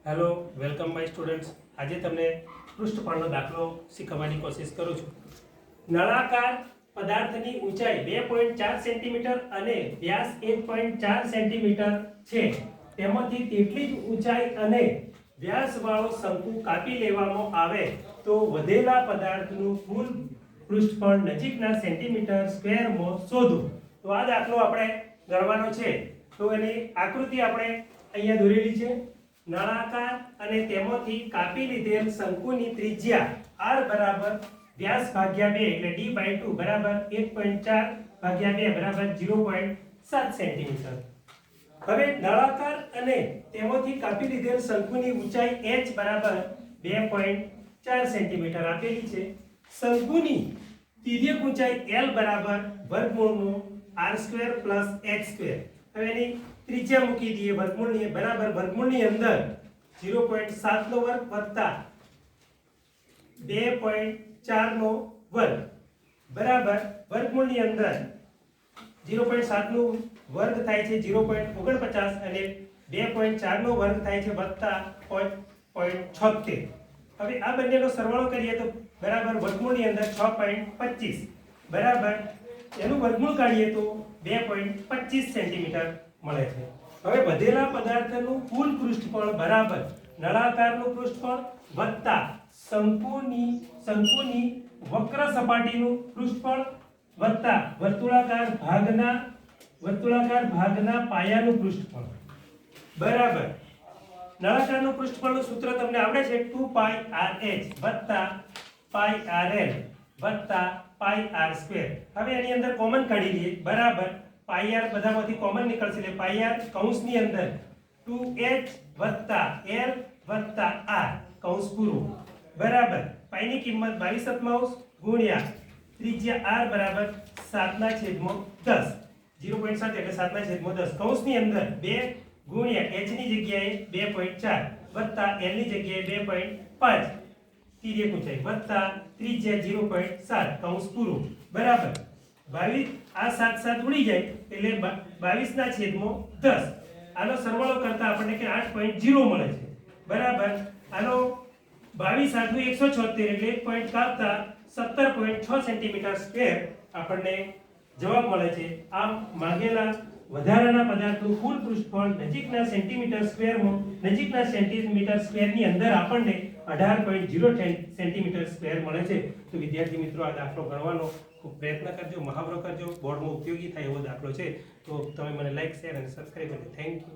Hello, welcome my students. આજે તમને પૃષ્ઠફળનો દાખલો શીખવવાની કોશિશ કરું છું. નળાકાર પદાર્થની ઊંચાઈ 2.4 સેન્ટીમીટર અને વ્યાસ 1.4 સેન્ટીમીટર છે. તેમાંથી તેટલી જ ઊંચાઈ અને વ્યાસવાળો શંકુ કાપી લેવામાં આવે તો વધેલા પદાર્થનું કુલ પૃષ્ઠફળ નજીકના સેન્ટીમીટર સ્ક્વેરમાં શોધો. તો આ દાખલો આપણે ગણવાનો છે. તો એની આકૃતિ આપણે અહીંયા દોરેલી છે. નળાકાર અને તેમાંથી કાપી લીધેલ શંકુની ત્રિજ્યા r બરાબર વ્યાસ ભાગ્યા 2 એટલે d/2 બરાબર 1.4 ભાગ્યા 2 બરાબર 0.7 સેન્ટીમીટર. હવે નળાકાર અને તેમાંથી કાપી લીધેલ શંકુની ઊંચાઈ h બરાબર 2.4 સેન્ટીમીટર આપેલી છે. શંકુની તિર્યક ઊંચાઈ l બરાબર વર્ગમૂળનું r² + h². હવે એની ત્રિજ્યા મૂકી દઈએ વર્ગમૂળની બરાબર વર્ગમૂળની અંદર 0.7 નો વર્ગ વત્તા 2.4 નો વર્ગ બરાબર વર્ગમૂળની અંદર 0.7 નો વર્ગ થાય છે 0.49 અને 2.4 નો વર્ગ થાય છે વત્તા 0.76. હવે આ બંનેનો સરવાળો કરીએ તો બરાબર વર્ગમૂળની અંદર 6.25 બરાબર એનું વર્ગમૂળ કાઢીએ તો 2.25 સેન્ટીમીટર મળે છે. હવે વધેલા પદાર્થનું કુલ પૃષ્ઠફળ બરાબર નળાકારનું પૃષ્ઠફળ વત્તા શંકુની વક્ર સપાટીનું પૃષ્ઠફળ વત્તા વર્તુળાકાર ભાગના પાયાનું પૃષ્ઠફળ બરાબર નળાકારનું પૃષ્ઠફળનું સૂત્ર તમને આવડે છે 2πrh વત્તા πrl વત્તા πr². હવે એની અંદર કોમન કાઢી લઈએ બરાબર પાઈ r બધામાંથી કોમન નીકળશે એટલે પાઈ r કૌંસની અંદર 2h વત્તા l વત્તા r કૌંસ પૂરું બરાબર પાઈની કિંમત 22/7 ગુણ્યા ત્રિજ્યા r બરાબર 7/10 0.7 એટલે 7/10 કૌંસની અંદર 2 ગુણ્યા h ની જગ્યાએ 2.4 વત્તા l ની જગ્યાએ 2.5 તિર્યક ઊંચાઈ વત્તા ત્રિજ્યા 0.7 કૌંસ પૂરું બરાબર 22 આ 7 ઉડી જાય એટલે 22/10. આનો સરવાળો કરતા આપણને કે 8.0 મળે છે બરાબર. આનો 22 * 8 = 176 એટલે 1 પોઈન્ટ કાપતા 17.6 સેન્ટીમીટર સ્ક્વેર આપણને જવાબ મળે છે. આમ માંગેલા વધારાના પદાર્થનું કુલ પૃષ્ઠફળ નજીકના સેન્ટીમીટર સ્ક્વેરની અંદર આપણને 18.0 સેન્ટીમીટર સ્ક્વેર મળે છે. તો વિદ્યાર્થી મિત્રો આ દાખલો ગણવાનો ખૂબ પ્રયત્ન કરજો, મહાવરો કરજો. બોર્ડમાં ઉપયોગી થાય એવો દાખલો છે. તો તમે મને લાઈક, શેર અને સબસ્ક્રાઇબ કરજો. Thank you.